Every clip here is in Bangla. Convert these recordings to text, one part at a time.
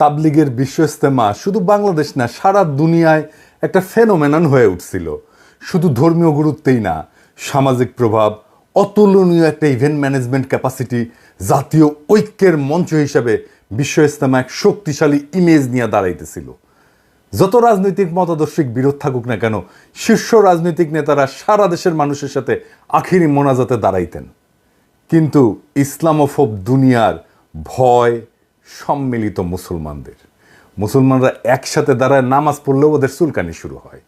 তাবলিগের বিশ্ব ইজতেমা শুধু বাংলাদেশ না, সারা দুনিয়ায় একটা ফেনোমেনন হয়ে উঠছিল। শুধু ধর্মীয় গুরুত্বেই না, সামাজিক প্রভাব, অতুলনীয় একটা ইভেন্ট ম্যানেজমেন্ট ক্যাপাসিটি, জাতীয় ঐক্যের মঞ্চ হিসেবে বিশ্ব ইজতেমা এক শক্তিশালী ইমেজ নিয়ে দাঁড়াইতেছিল। যত রাজনৈতিক মতাদর্শিক বিরোধ থাকুক না কেন, শীর্ষ রাজনৈতিক নেতারা সারা দেশের মানুষের সাথে আখিরি মোনাজাতে দাঁড়াইতেন। কিন্তু ইসলামোফোব দুনিয়ার ভয় সম্মিলিত মুসলমানরা একসাথে দাঁড়ায় নামাজ পড়লেও ওদের চুলকানি শুরু হয়।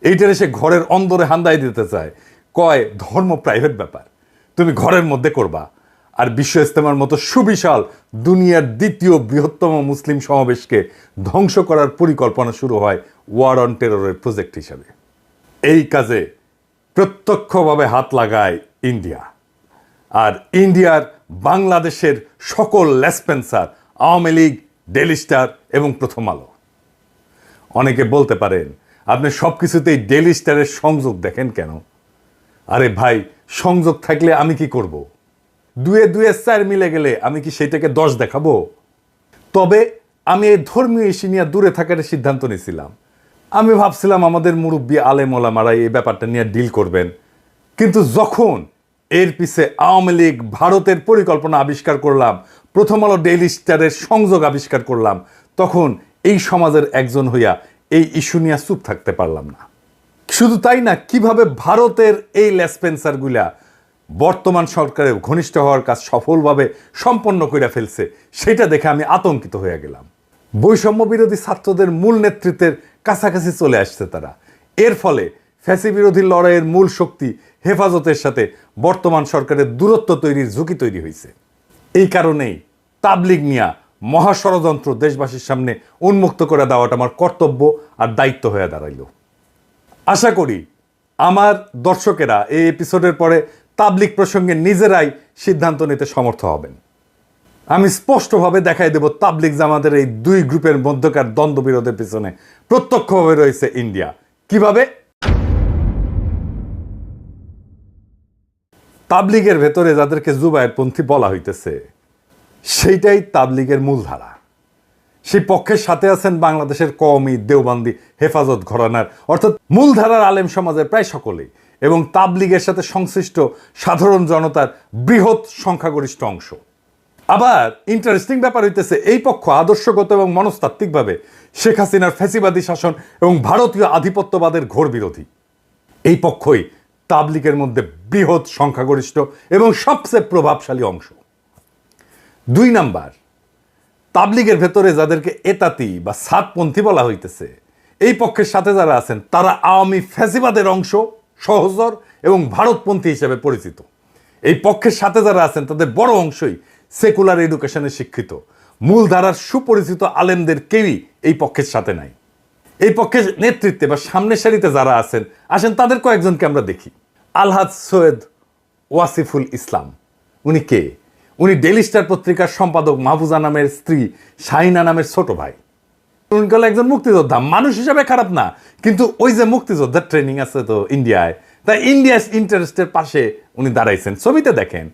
এইটারে সে ঘরের অন্দরে হান্দাই দিতে চায়, কয় ধর্ম প্রাইভেট ব্যাপার, তুমি ঘরের মধ্যে করবা। আর বিশ্ব ইজতেমার মতো সুবিশাল দুনিয়ার দ্বিতীয় বৃহত্তম মুসলিম সমাবেশকে ধ্বংস করার পরিকল্পনা শুরু হয় ওয়ার অন টেররের প্রজেক্ট হিসাবে। এই কাজে প্রত্যক্ষভাবে হাত লাগায় ইন্ডিয়া। আর ইন্ডিয়ার বাংলাদেশের সকল লেসপেন্সার, আওয়ামী লীগ, ডেইলি স্টার এবং প্রথম আলো। অনেকে বলতে পারেন, আপনি সব কিছুতেই ডেইলি স্টারের সংযোগ দেখেন কেন? আরে ভাই, সংযোগ থাকলে আমি কি করব? দুয়ে দুয়ে 4 মিলে গেলে আমি কি সেইটাকে 10 দেখাবো? তবে আমি এই ধর্মীয় ইস্যু নিয়ে দূরে থাকার সিদ্ধান্ত নিয়েছিলাম। আমি ভাবছিলাম আমাদের মুরব্বী আলেম ওলামারাই এই ব্যাপারটা নিয়ে ডিল করবেন। কিন্তু যখন এর পিছে আওয়ামী লীগ, ভারতের পরিকল্পনা আবিষ্কার করলাম, প্রথম আলো, ডেইলি স্টারের সংযোগ আবিষ্কার করলাম, তখন এই সমাজের একজন হইয়া এই ইস্যু নিয়ে চুপ থাকতে পারলাম না। শুধু তাই না, কিভাবে ভারতের এই লেসপেন্সারগুলা বর্তমান সরকারের ঘনিষ্ঠ হওয়ার কাজ সফলভাবে সম্পন্ন করে ফেলছে, সেটা দেখে আমি আতঙ্কিত হয়ে গেলাম। বৈষম্য বিরোধী ছাত্রদের মূল নেতৃত্বের কাছাকাছি চলে আসছে তারা। এর ফলে ফ্যাসি বিরোধী লড়াইয়ের মূল শক্তি হেফাজতের সাথে বর্তমান সরকারের দূরত্ব তৈরির ঝুঁকি তৈরি হয়েছে। এই কারণেই তাবলিগ নিয়া মহাষড়যন্ত্র দেশবাসীর সামনে উন্মুক্ত করে দেওয়াটা আমার কর্তব্য আর দায়িত্ব হয়ে দাঁড়াইল। আশা করি আমার দর্শকেরা এই এপিসোডের পরে তাবলিগ প্রসঙ্গে নিজেরাই সিদ্ধান্ত নিতে সমর্থ হবেন। আমি স্পষ্টভাবে দেখাই দেব তাবলিগ জামাতের এই দুই গ্রুপের মধ্যকার দ্বন্দ্ব বিরোধের পিছনে প্রত্যক্ষভাবে রয়েছে ইন্ডিয়া। কিভাবে? তাবলিগের ভেতরে যাদেরকে জুবায়েরপন্থী বলা হইতেছে, সেইটাই তাবলিগের মূলধারা। সেই পক্ষের সাথে আছেন বাংলাদেশের কওমি, দেওবন্দি, হেফাজত ঘরানার অর্থাৎ মূলধারার আলেম সমাজের প্রায় সকলেই, এবং তাবলিগের সাথে সংশ্লিষ্ট সাধারণ জনতার বৃহৎ সংখ্যাগরিষ্ঠ অংশ। আবার ইন্টারেস্টিং ব্যাপার হইতেছে, এই পক্ষ আদর্শগত এবং মনস্তাত্ত্বিকভাবে শেখ হাসিনার ফ্যাসিবাদী শাসন এবং ভারতীয় আধিপত্যবাদের ঘোর বিরোধী। এই পক্ষই তাবলিগের মধ্যে বৃহৎ সংখ্যাগরিষ্ঠ এবং সবচেয়ে প্রভাবশালী অংশ। 2 নাম্বার, তাবলিগের ভেতরে যাদেরকে এতাতি বা সাতপন্থী বলা হইতেছে, এই পক্ষের সাথে যারা আছেন তারা আওয়ামী ফ্যাসিবাদের অংশ, সহচর এবং ভারতপন্থী হিসেবে পরিচিত। এই পক্ষের সাথে যারা আছেন তাদের বড় অংশই সেকুলার এডুকেশনে শিক্ষিত। মূলধারার সুপরিচিত আলেমদের কেউই এই পক্ষের সাথে নাই। এই পক্ষের নেতৃত্বে বা সামনের সারিতে যারা আসেন তাদের কয়েকজনকে আমরা দেখি। আলহাজ সৈয়দ ওয়াসিফুল ইসলাম, উনি কে? উনি ডেইলি স্টার পত্রিকার সম্পাদক মাহফুজা নামের স্ত্রী শাহিনা নামের ছোট ভাই। উনি হলো একজন মুক্তিযোদ্ধা। মানুষ হিসাবে খারাপ না, কিন্তু ওই যে মুক্তিযোদ্ধার ট্রেনিং আছে তো ইন্ডিয়ায়, তাই ইন্ডিয়াস ইন্টারেস্টের পাশে উনি দাঁড়াইছেন। ছবিতে দেখেন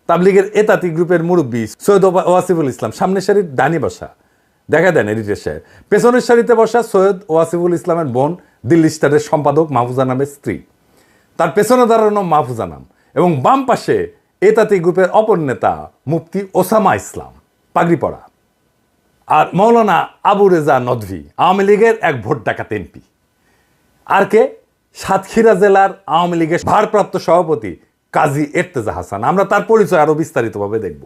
তাবলিগের এতাতি গ্রুপের মুরব্বী সৈয়দ ওয়াসিফুল ইসলাম সামনের সারির ডানি বসা, দেখা দেন এডিটর সাহেব। পেছনের সারিতে বসা সৈয়দ ওয়াসিফুল ইসলামের বোন, দিল্লি স্টারের সম্পাদক মাহফুজা নামের স্ত্রী, তার পেছনে দাঁড়ানো মাহফুজা নাম, এবং বাম পাশে এতাতি গ্রুপের অপর নেতা মুফতি ওসামা ইসলাম, পাগড়ি পরা, আর মৌলানা আবু রেজা নদভী, আওয়ামী লীগের এক ভোট ডাকাত এমপি। আর কে? সাতক্ষীরা জেলার আওয়ামী লীগের ভারপ্রাপ্ত সভাপতি কাজী এর্তেজা হাসান। আমরা তার পরিচয় আরো বিস্তারিতভাবে দেখব।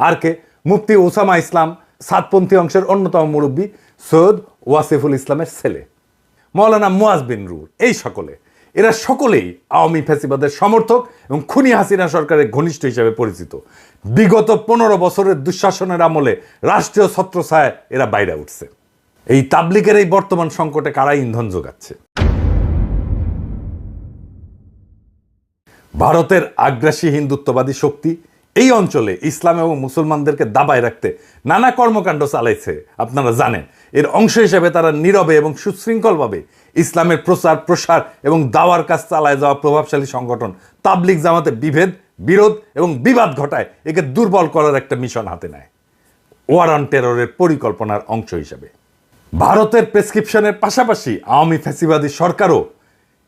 আর কে? মুফতি ওসামা ইসলাম, সাতপন্থী অংশের অন্যতম মুরব্বী সৈয়দ ওয়াসিফুল ইসলামের ছেলে, মৌলানা মুয়াজ বিন রুর। এই এরা সকলেই আওয়ামী ফ্যাসিবাদের সমর্থক এবং খুনি হাসিনা সরকারের ঘনিষ্ঠ হিসেবে পরিচিত। বিগত 15 বছরের দুঃশাসনের আমলে রাষ্ট্রীয় ছত্রছায়ায় এরা বাইরে উঠছে। এই তাবলিগের এই বর্তমান সংকটে কারা ইন্ধন যোগাচ্ছে? ভারতের আগ্রাসী হিন্দুত্ববাদী শক্তি এই অঞ্চলে ইসলাম এবং মুসলমানদেরকে দাবায় রাখতে নানা কর্মকাণ্ড চালাইছে, আপনারা জানেন। এর অংশ হিসেবে তারা নীরবে এবং সুশৃঙ্খলভাবে ইসলামের প্রচার, প্রসার এবং দাওয়ার কাজ চালায় যাওয়া প্রভাবশালী সংগঠন তাবলিগ জামাতে বিভেদ, বিরোধ এবং বিবাদ ঘটায় একে দুর্বল করার একটা মিশন হাতে নেয়। ওয়ার অন টেররের পরিকল্পনার অংশ হিসেবে। ভারতের প্রেসক্রিপশনের পাশাপাশি আওয়ামী ফ্যাসিবাদী সরকারও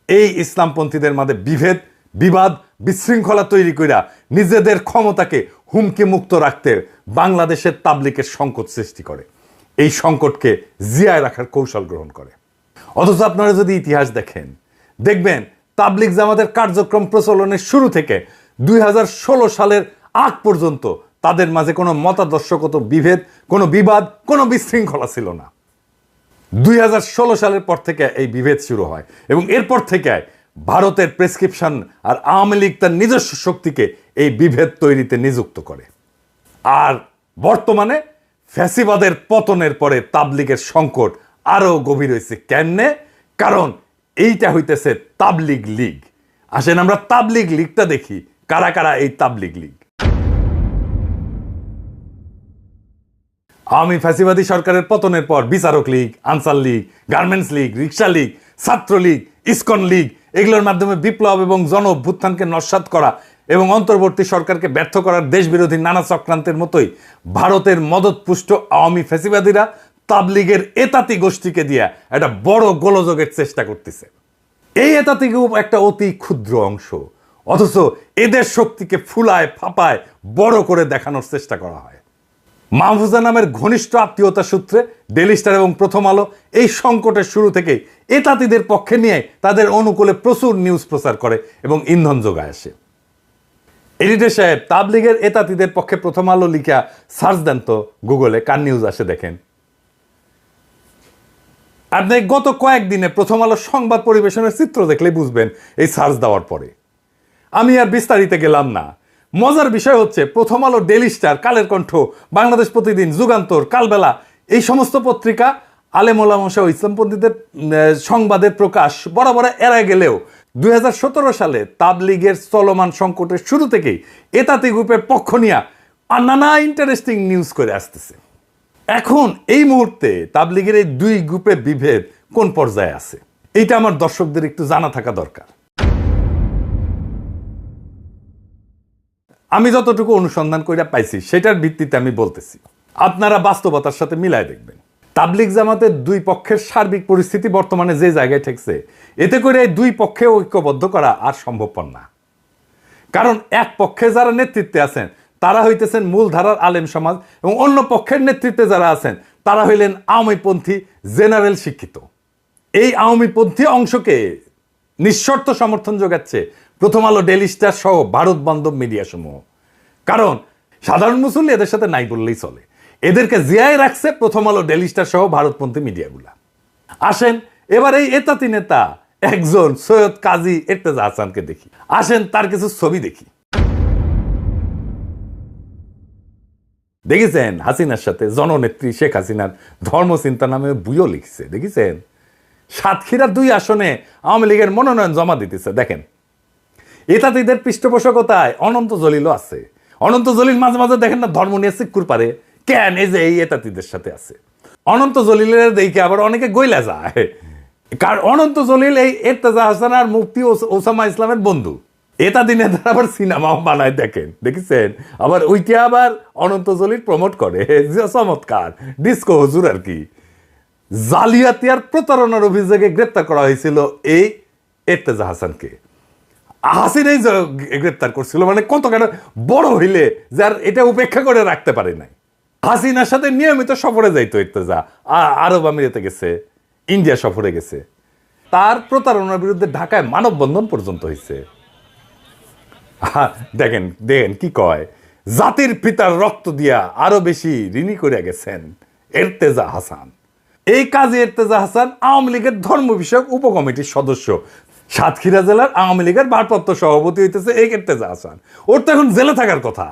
এই ইসলামপন্থীদের মাঝে বিভেদ, বিবাদ, বিশৃঙ্খলা তৈরি কইরা নিজেদের ক্ষমতাকে হুমকি মুক্ত রাখতে বাংলাদেশের তাবলিগের সংকট সৃষ্টি করে, এই সংকটকে জিয়ায় রাখার কৌশল গ্রহণ করে। অথচ আপনারা যদি ইতিহাস দেখেন, দেখবেন তাবলিগ জামাতের কার্যক্রম প্রচলনের শুরু থেকে 2016 সালের আগ পর্যন্ত তাদের মাঝে কোনো মতাদর্শগত বিভেদ, কোনো বিবাদ, কোনো বিশৃঙ্খলা ছিল না। 2016 সালের পর থেকে এই বিভেদ শুরু হয় এবং এরপর থেকে ভারতের প্রেসক্রিপশন আর আওয়ামী লীগ তার নিজস্ব শক্তিকে এই বিভেদ তৈরিতে নিযুক্ত করে। আর বর্তমানে ফ্যাসিবাদের পতনের পরে তাবলিগের সংকট আরো গভীর হয়েছে। কেমনে? কারণ এইটা হইতেছে তাবলিগ লীগ। আসেন আমরা তাবলিগ লীগটা দেখি, কারা কারা এই তাবলিগ লীগ। আওয়ামী ফ্যাসিবাদী সরকারের পতনের পর বিচারক লীগ, আনসার লীগ, গার্মেন্টস লীগ, রিক্সা লীগ, ছাত্রলীগ, ইসকন লীগ এগুলোর মাধ্যমে বিপ্লব এবং জন অভ্যুত্থানকে নস্যাৎ করা এবং অন্তর্বর্তী সরকারকে ব্যর্থ করার দেশবিরোধী নানা চক্রান্তের মতোই ভারতের মদতপুষ্ট আওয়ামী ফ্যাসিবাদীরা তাবলিগের এতাতি গোষ্ঠীকে দিয়ে একটা বড় গোলযোগের চেষ্টা করতেছে। এই এতাতিকেও একটা অতি ক্ষুদ্র অংশ, অথচ এদের শক্তিকে ফুলায় ফাপায় বড় করে দেখানোর চেষ্টা করা হয়। মাহফুজা নামের ঘনিষ্ঠ আত্মীয়তা সূত্রে ডেইলি স্টার এবং প্রথম আলো এই সংকটের শুরু থেকেই এতাতিদের পক্ষে নিয়ে তাদের অনুকূলে প্রচুর নিউজ প্রচার করে এবং ইন্ধন যোগায় আসে। এডিটর সাহেব, তাবলিগের এতাতিদের পক্ষে প্রথম আলো লিখা সার্চ দেন তো গুগলে, কার নিউজ আসে দেখেন। আপনি গত কয়েকদিনে প্রথম আলো সংবাদ পরিবেশনের চিত্র দেখলে বুঝবেন এই সার্চ দেওয়ার পরে। আমি আর বিস্তারিত গেলাম না। মজার বিষয় হচ্ছে প্রথম আলো, ডেইলি স্টার, কালের কণ্ঠ, বাংলাদেশ প্রতিদিন, যুগান্তর, কালবেলা এই সমস্ত পত্রিকা আলেম ওলামা সহ ইসলামপন্থীদের সংবাদের প্রকাশ বরাবর এড়ায় গেলেও 2017 সালে তাবলিগের চলমান সংকটের শুরু থেকেই এতাতি গ্রুপের পক্ষ নিয়ে নানা ইন্টারেস্টিং নিউজ করে আসতেছে। এখন এই মুহূর্তে তাবলিগের এই দুই গ্রুপের বিভেদ কোন পর্যায়ে আছে, এইটা আমার দর্শকদের একটু জানা থাকা দরকার। আমি যতটুকু অনুসন্ধান করে পাইছি সেটার ভিত্তিতে আমি বলতেছি, আপনারা বাস্তবতার সাথে মিলায় দেখবেন। তাবলিগ জামাতের দুই পক্ষের সার্বিক পরিস্থিতি বর্তমানে যে জায়গায় ঠেকছে, এতে করে এই দুই পক্ষে ঐক্যবদ্ধ করা আর সম্ভবপর না। কারণ এক পক্ষে যারা নেতৃত্বে আছেন তারা হইতেছেন মূলধারার আলেম সমাজ এবং অন্য পক্ষের নেতৃত্বে যারা আছেন তারা হইলেন আওয়ামীপন্থী জেনারেল শিক্ষিত। এই আওয়ামীপন্থী অংশকে নিঃশর্ত সমর্থন যোগাচ্ছে প্রথম আলো, ডেইলি স্টার সহ ভারত বান্ধব মিডিয়া সমূহ। কারণ সাধারণ মুসল্লি এদের সাথে নাই বললেই চলে, এদেরকে জিয়ায় রাখছে প্রথম আলো, ডেইলি স্টার সহ ভারতপন্থী মিডিয়াগুলা। আসেন এবার এই এতাতি নেতা একজন সৈয়দ কাজী ইরতেজা হাসানকে দেখি। আসেন তার কিছু ছবি দেখি। দেখেছেন হাসিনার সাথে জননেত্রী শেখ হাসিনার ধর্মচিন্তা নামে বইও লিখছে, দেখেছেন? সাতক্ষীরার 2 আসনে আওয়ামী লীগের মনোনয়ন জমা দিতেছে। দেখেন এতাতিদের পৃষ্ঠপোষকতায় অনন্ত জলিলও আছে। অনন্ত জলিল মাঝে মাঝে দেখেন না ধর্ম নিয়ে চিক্কুর পারে, কেন? এই যে এই এতাতিদের সাথে আছে। অনন্ত জলিলের দেখে আবার অনেকে গইলা যায়, কারণ অনন্ত জলিল এই ইরতেজা হাসান আর মুফতি ওসামা ইসলামের বন্ধু। এতাতি নেতারা আবার সিনেমাও বানায়, দেখেন, দেখেছেন? আবার ওইটা আবার অনন্ত জলিল প্রমোট করে, চমৎকার ডিস্কো হুজুর আর কি। জালিয়াতি আর প্রতারণার অভিযোগে গ্রেপ্তার করা হয়েছিল এই ইরতেজা হাসানকে। হাসিনাই গ্রেপ্তার করছিল, মানে কত কেন বড় হইলে যার এটা উপেক্ষা করে রাখতে পারে নাই। হাসিনার সাথে নিয়মিত সফরে যাইতো ইরতেজা, আরব আমিরাতে গেছে, ইন্ডিয়া সফরে গেছে। তার প্রতারণার বিরুদ্ধে ঢাকায় মানববন্ধন পর্যন্ত হয়েছে। দেখেন দেখেন কি কয়, জাতির পিতার রক্ত দিয়া আরো বেশি ঋণী করে গেছেন ইরতেজা হাসান। এই কাজী ইরতেজা হাসান আওয়ামী লীগের ধর্ম বিষয়ক উপকমিটির সদস্য, সাতক্ষীরা জেলার আওয়ামী লীগের ভারপ্রাপ্ত সভাপতি হইতেছে এই ইরতেজা হাসান। ওর তো এখন জেলে থাকার কথা।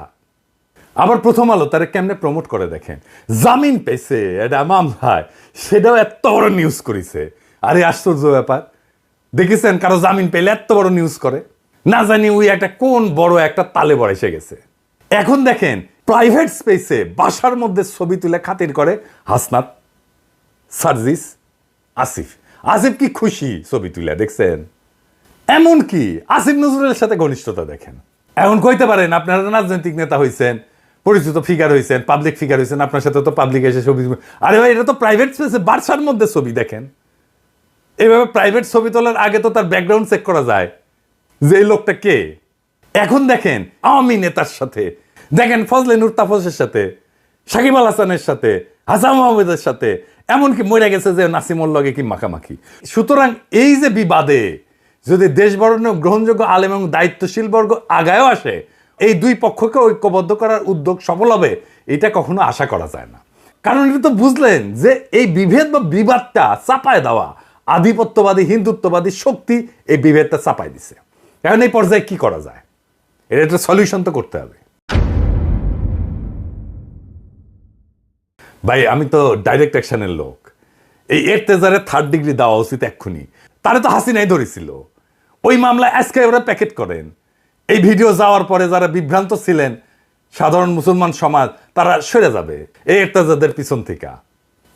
আবার প্রথম আলো তারা কেমনে প্রমোট করে দেখেন, জামিন পেয়েছে এটা মামলায়, সেটাও এত বড় নিউজ করেছে। আরে আশ্চর্য ব্যাপার, দেখেছেন কারো জামিন পেলে এত বড় নিউজ করে? না জানি ওই একটা কোন বড় একটা তালে বড় এসে গেছে। এখন দেখেন প্রাইভেট স্পেসে বাসার মধ্যে ছবি তুলে খাতির করে হাসনাত, সার্জিস, আসিফ। আসিফ কি খুশি ছবি তুলে, দেখছেন? এমন কি আসিফ নজরুলের সাথে ঘনিষ্ঠতা দেখেন। এখন কইতে পারেন আপনারা রাজনৈতিক নেতা হইছেন, পরিচিত ফিগার হয়েছেন, পাবলিক ফিগার হয়েছেন, আপনার সাথে তো পাবলিক এসে ছবি, আরে ভাই এটা তো প্রাইভেট স্পেসে বার্সার মধ্যে ছবি দেখেন। এইভাবে প্রাইভেট ছবি তোলার আগে তো তার ব্যাকগ্রাউন্ড চেক করা যায় যে এই লোকটা কে। এখন দেখেন আওয়ামী নেতার সাথে, দেখেন ফজলে নূর তাপসের সাথে, সাকিব আল হাসানের সাথে, হাসান মাহমুদের সাথে, এমনকি মরে গেছে যে নাসিমুল লগে কি মাখামাখি। সুতরাং এই যে বিবাদে যদি দেশ বরণ্য গ্রহণযোগ্য আলেম এবং দায়িত্বশীল বর্গ আগায়ও আসে, এই দুই পক্ষকে ঐক্যবদ্ধ করার উদ্যোগ সফল হবে এটা কখনো আশা করা যায় না। কারণ এটা তো বুঝলেন যে এই বিভেদ বা বিবাদটা চাপায় দেওয়া আধিপত্যবাদী হিন্দুত্ববাদী শক্তি এই বিভেদটা চাপায় দিছে। এখন এই পর্যায়ে কি করা যায়, এটা একটা সলিউশন তো করতে হবে। ভাই আমি তো ডাইরেক্ট অ্যাকশনের লোক, এই এরতেজারে 3rd ডিগ্রি দেওয়া উচিত এক্ষুনি। তারে তো হাসিনাই ধরেছিল, ওই মামলা আজকে ওরা প্যাকেট করেন। এই ভিডিও যাওয়ার পরে যারা বিভ্রান্ত ছিলেন সাধারণ মুসলমান সমাজ তারা সরে যাবে এই এরতেজাদের পিছন থেকে,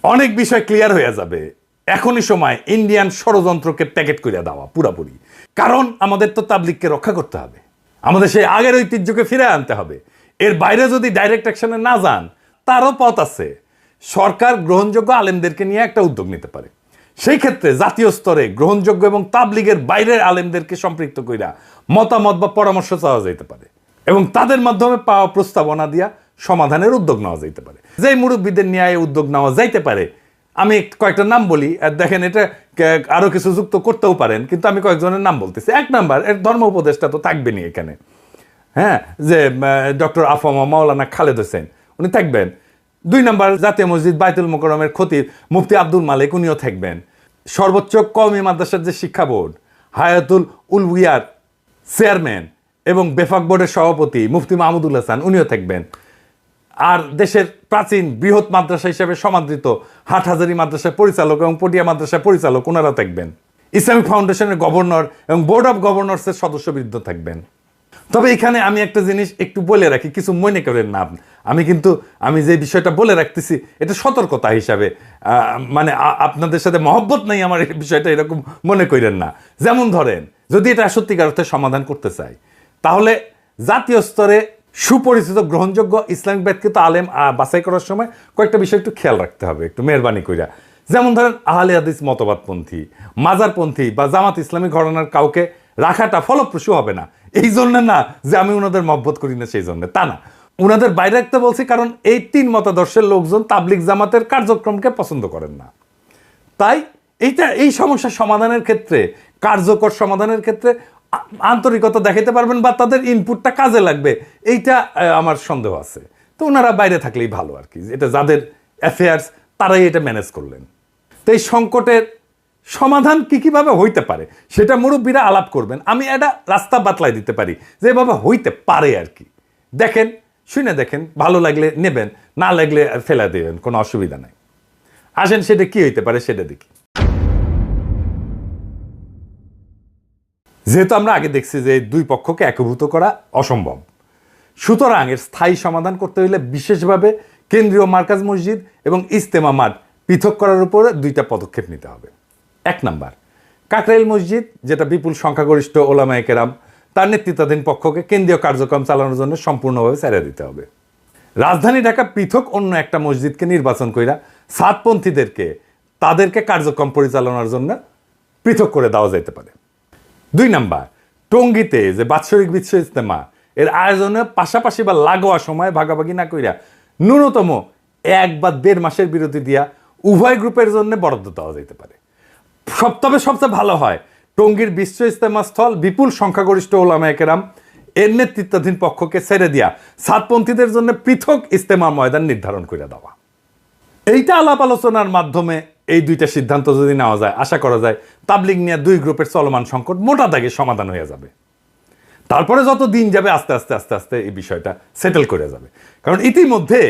অনেক বিষয় ক্লিয়ার হয়ে যাবে। এখনই সময় ইন্ডিয়ান ষড়যন্ত্রকে প্যাকেট করে দেওয়া পুরাপুরি। কারণ আমাদের তো তাবলিগকে রক্ষা করতে হবে, আমাদের সেই আগের ঐতিহ্যকে ফিরে আনতে হবে। এর বাইরে যদি ডাইরেক্ট অ্যাকশনে না যান তারও পথ আছে। সরকার গ্রহণযোগ্য আলেমদেরকে নিয়ে একটা উদ্যোগ নিতে পারে, সেই ক্ষেত্রে জাতীয় স্তরে গ্রহণযোগ্য এবং তাবলিগের বাইরের আলেমদেরকে সম্পৃক্ত কইরা মতামত বা পরামর্শ চাওয়া যেতে পারে এবং তাদের মাধ্যমে পাওয়া প্রস্তাবনা দিয়া সমাধানের উদ্যোগ নেওয়া যেতে পারে। যেই মুরব্বীদের নিয়ে উদ্যোগ নেওয়া যাইতে পারে, আমি কয়েকটা নাম বলি, দেখেন এটা আরো কিছু যুক্ত করতেও পারেন, কিন্তু আমি কয়েকজনের নাম বলতেছি। 1 নাম্বার, এর ধর্ম উপদেষ্টা তো থাকবেনই এখানে, হ্যাঁ, যে ডক্টর আফামা মাওলানা খালেদ হোসেন উনি থাকবেন। 2 নাম্বার, জাতীয় মসজিদ বাইতুল মোকাররমের খতিব মুফতি আব্দুল মালিক উনিও থাকবেন। সর্বোচ্চ কওমি মাদ্রাসার যে শিক্ষা বোর্ড হায়াতুল উলউইয়ার চেয়ারম্যান এবং বেফাক বোর্ডের সভাপতি মুফতি মাহমুদুল হাসান উনিও থাকবেন। আর দেশের প্রাচীন বৃহৎ মাদ্রাসা হিসেবে সমাদৃত হাটহাজারী মাদ্রাসার পরিচালক এবং পটিয়া মাদ্রাসার পরিচালক ওনারা থাকবেন। ইসলামিক ফাউন্ডেশনের গভর্নর এবং বোর্ড অফ গভর্নর্সের সদস্যবৃন্দ থাকবেন। তবে এখানে আমি একটা জিনিস একটু বলে রাখি, কিছু মনে করেন না। আমি যে বিষয়টা বলে রাখতেছি এটা সতর্কতা হিসাবে, মানে আপনাদের সাথে মহব্বত নাই আমার এই বিষয়টা এরকম মনে করেন না। যেমন ধরেন যদি এটা সত্যিকার অর্থে সমাধান করতে চাই তাহলে জাতীয় স্তরে সুপরিচিত গ্রহণযোগ্য ইসলামিক ব্যাখ্যিত আলেম বাছাই করার সময় কয়েকটা বিষয় একটু খেয়াল রাখতে হবে, একটু মেহরবানি কইরা। যেমন ধরেন আহলে হাদিস মতবাদপন্থী, মাজারপন্থী বা জামাত ইসলামী ঘরানার কাউকে রাখাটা ফলপ্রসূ হবে না। এই জন্য না যে আমি ওনাদের মহব্বত করি না, সেই জন্য তা না, ওনাদের বাইরে রাখতে বলছি কারণ এই 3 মতাদর্শের লোকজন তাবলিগ জামাতের কার্যক্রমকে পছন্দ করেন না। তাই এই সমস্যা সমাধানের ক্ষেত্রে, কার্যকর সমাধানের ক্ষেত্রে আন্তরিকতা দেখাতে পারবেন বা তাদের ইনপুটটা কাজে লাগবে, এইটা আমার সন্দেহ আছে। তো ওনারা বাইরে থাকলেই ভালো আর কি, এটা যাদের অ্যাফেয়ার্স তারাই এটা ম্যানেজ করলেন। তো এই সংকটের সমাধান কিভাবে হইতে পারে সেটা মুরব্বীরা আলাপ করবেন। আমি এটা রাস্তা বাতলাই দিতে পারি যে এভাবে হইতে পারে আর কি। দেখেন, শুনে দেখেন, ভালো লাগলে নেবেন, না লাগলে ফেলা দেবেন, কোনো অসুবিধা নাই। আসেন সেটা কি হইতে পারে সেটা দেখি। যেহেতু আমরা আগে দেখছি যে 2 পক্ষকে একীভূত করা অসম্ভব, সুতরাং এর স্থায়ী সমাধান করতে হলে বিশেষভাবে কেন্দ্রীয় মার্কাজ মসজিদ এবং ইজতেমা মাঠ পৃথক করার উপরে 2টা পদক্ষেপ নিতে হবে। 1 নাম্বার, কাকরাইল মসজিদ যেটা বিপুল সংখ্যাগরিষ্ঠ ওলামায়ে কেরাম তার নেতৃত্বাধীন পক্ষকে কেন্দ্রীয় কার্যক্রম চালানোর জন্য সম্পূর্ণভাবে ছেড়ে দিতে হবে। রাজধানী ঢাকা পৃথক অন্য একটা মসজিদকে নির্বাচন কইরা সাতপন্থীদেরকে তাদেরকে কার্যক্রম পরিচালনার জন্য পৃথক করে দেওয়া যেতে পারে। 2 নাম্বার, টঙ্গীতে যে বাৎসরিক বিশ্ব ইজতেমা এর আয়োজনে পাশাপাশি বা লাগোয়া সময় ভাগাভাগি না কইরা ন্যূনতম 1 বা 1.5 মাসের বিরতি দিয়া উভয় গ্রুপের জন্য বরাদ্দ দেওয়া যেতে পারে। তবে সবচেয়ে ভালো হয় টঙ্গীর বিশ্ব ইজতেমা স্থল বিপুল সংখ্যাগরিষ্ঠ ওলামায়ে কেরাম এর নেতৃত্বাধীন পক্ষকে ছেড়ে দিয়া সাতপন্থীদের জন্য পৃথক ইজতেমা ময়দান নির্ধারণ করে দেওয়া। এইটা আলাপ আলোচনার মাধ্যমে এই 2টা সিদ্ধান্ত যদি নেওয়া যায়, আশা করা যায় তাবলিগ নিয়ে 2 গ্রুপের চলমান সংকট মোটা দাগে সমাধান হয়ে যাবে। তারপরে যত দিন যাবে আস্তে আস্তে আস্তে আস্তে এই বিষয়টা সেটেল করে যাবে। কারণ ইতিমধ্যে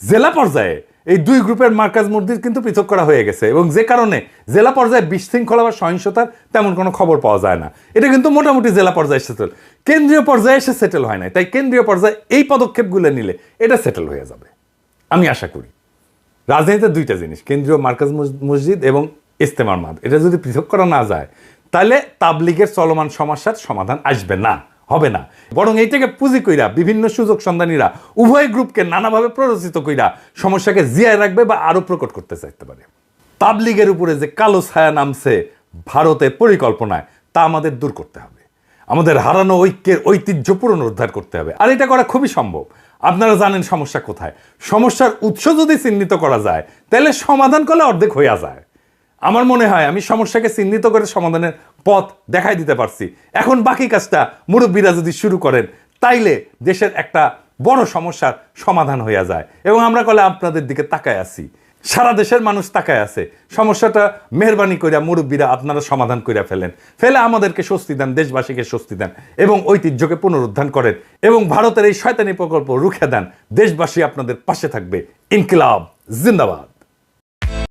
জেলা পর্যায়ে এই 2 গ্রুপের মার্কাজ মসজিদ কিন্তু পৃথক করা হয়ে গেছে এবং যে কারণে জেলা পর্যায়ে বিশৃঙ্খলা বা সহিংসতার তেমন কোনো খবর পাওয়া যায় না। এটা কিন্তু মোটামুটি জেলা পর্যায়ে সেটেল, কেন্দ্রীয় পর্যায়ে এসে সেটেল হয় না। তাই কেন্দ্রীয় পর্যায়ে এই পদক্ষেপগুলো নিলে এটা সেটেল হয়ে যাবে আমি আশা করি। রাজধানীতে 2টা জিনিস, কেন্দ্রীয় মার্কাজ মসজিদ এবং ইজতেমার মাঠ, এটা যদি পৃথক করা না যায় তাহলে তাবলিগের চলমান সমস্যার সমাধান আসবে না, হবে না, বরং এইটাকে পুঁজি কইরা বিভিন্ন সুযোগ সন্ধানীরা উভয় গ্রুপকে নানাভাবে প্ররোচিত কইরা সমস্যাকে জিয়ায় রাখবে বা আরো প্রকট করতে চাইতে পারে। তাবলিগের উপরে যে কালো ছায়া নামছে ভারতের পরিকল্পনায়, তা আমাদের দূর করতে হবে। আমাদের হারানো ঐক্যের ঐতিহ্য পুনরুদ্ধার করতে হবে, আর এটা করা খুবই সম্ভব। আপনারা জানেন সমস্যা কোথায়। সমস্যার উৎস যদি চিহ্নিত করা যায়, তাহলে সমাধান করলে অর্ধেক হইয়া যায়। আমার মনে হয় আমি সমস্যাকে চিহ্নিত করে সমাধানের পথ দেখাই দিতে পারছি। এখন বাকি কাজটা মুরব্বীরা যদি শুরু করেন, তাইলে দেশের একটা বড় সমস্যার সমাধান হইয়া যায়। এবং আমরা কলে আপনাদের দিকে তাকায় আছি, সারা দেশের মানুষ তাকায় আছে। সমস্যাটা মেহরবানি কইরা মুরব্বীরা আপনারা সমাধান কইরা ফেলে আমাদেরকে স্বস্তি দেন, দেশবাসীকে স্বস্তি দেন এবং ঐতিহ্যকে পুনরুদ্ধার করেন এবং ভারতের এই শয়তানি প্রকল্প রুখে দেন। দেশবাসী আপনাদের পাশে থাকবে। ইনকিলাব জিন্দাবাদ।